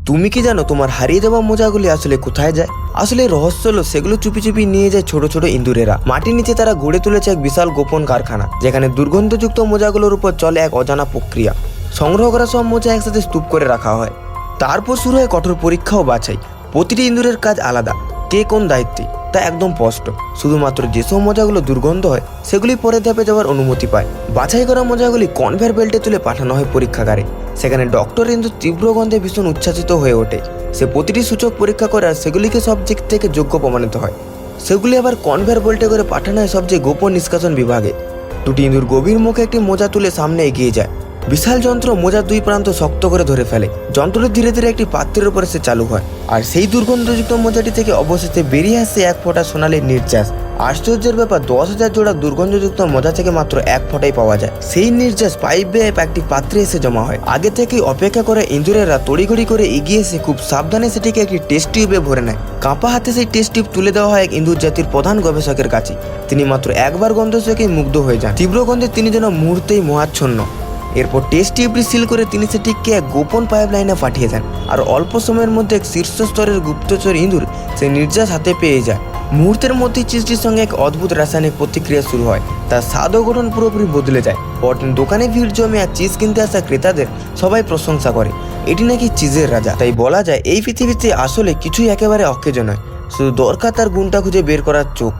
তুমি কি জানো তোমার হারিয়ে যাওয়া মোজাগুলি আসলে কোথায় যায়? আসলে রহস্য হলো সেগুলো চুপি চুপি নিয়ে যায় ছোট ছোট ইঁদুরেরা। মাটির নিচে তারা গড়ে তুলেছে এক বিশাল গোপন কারখানা, যেখানে দুর্গন্ধযুক্ত মোজাগুলোর উপর চলে এক অজানা প্রক্রিয়া। সংগ্রহ করা সব মোজা একসাথে স্তূপ করে রাখা হয়। তারপর শুরু হয় কঠোর পরীক্ষা ও বাছাই। প্রতিটি ইঁদুরের কাজ আলাদা, কে কোন দায়িত্বে তা একদম স্পষ্ট। শুধুমাত্র যেসব মোজাগুলো দুর্গন্ধ হয় সেগুলি পরে ধাপে যাওয়ার অনুমতি পায়। বাছাই করা মোজাগুলি কনভেয়ার বেল্টে তুলে পাঠানো হয় পরীক্ষাগারে। সেখানে ডক্টর ইন্দু তীব্র গন্ধে ভীষণ উচ্ছ্বাসিত হয়ে ওঠে। সে প্রতিটি সূচক পরীক্ষা করে আর সেগুলিকে সব দিক থেকে যোগ্য প্রমাণিত হয়। সেগুলি আবার কনভেয়ার বেল্টে করে পাঠানো হয় সবচেয়ে গোপন নিষ্কাশন বিভাগে। দুটি ইঁদুর গভীর মুখে একটি মোজা তুলে সামনে এগিয়ে যায়। বিশাল যন্ত্র মোজার দুই প্রান্ত শক্ত করে ধরে ফেলে। যন্ত্রটি ধীরে ধীরে একটি পাত্রের উপরে সে চালু হয়, আর সেই দুর্গন্ধযুক্ত মোজাটি থেকে অবশেষে বেরিয়ে আসে এক ফোঁটা সোনালি নির্যাস। আশ্চর্যের ব্যাপার, 10,000 জোড়া দুর্গন্ধযুক্ত মোজা থেকে মাত্র এক ফোঁটাই পাওয়া যায়। সেই নির্যাস পাইপ বেয়ে একটি পাত্রে এসে জমা হয়। আগে থেকেই অপেক্ষা করে ইঁদুরেরা তড়িঘড়ি করে এগিয়ে এসে খুব সাবধানে সেটিকে একটি টেস্ট টিউবে ভরে নেয়। কাঁপা হাতে সেই টেস্ট টিউব তুলে দেওয়া হয় এক ইঁদুর জাতির প্রধান গবেষকের কাছে। তিনি মাত্র একবার গন্ধ শুকেই মুগ্ধ হয়ে যান। তীব্র গন্ধে তিনি যেন মুহূর্তেই মোহাচ্ছন্ন। এরপর টেস্ট টিউবটি সিল করে তিনি সেটিকে এক গোপন পাইপ লাইনে পাঠিয়ে দেন, আর অল্প সময়ের মধ্যে এক শীর্ষ স্তরের গুপ্তচর ইঁদুর সেই নির্যাস হাতে পেয়ে যায়। মুহূর্তের মধ্যেই চিজটির সঙ্গে এক অদ্ভুত রাসায়নিক প্রতিক্রিয়া শুরু হয়। তার স্বাদ ও গঠন পুরোপুরি বদলে যায়। পরদিন দোকানে ভিড় জমে আর চিজ কিনতে আসা ক্রেতাদের সবাই প্রশংসা করে এটি নাকি চিজের রাজা। তাই বলা যায় এই পৃথিবীতে আসলে কিছুই একেবারে অকেজো নয়, শুধু দরকার তার গুণটা খুঁজে বের করার চোখ।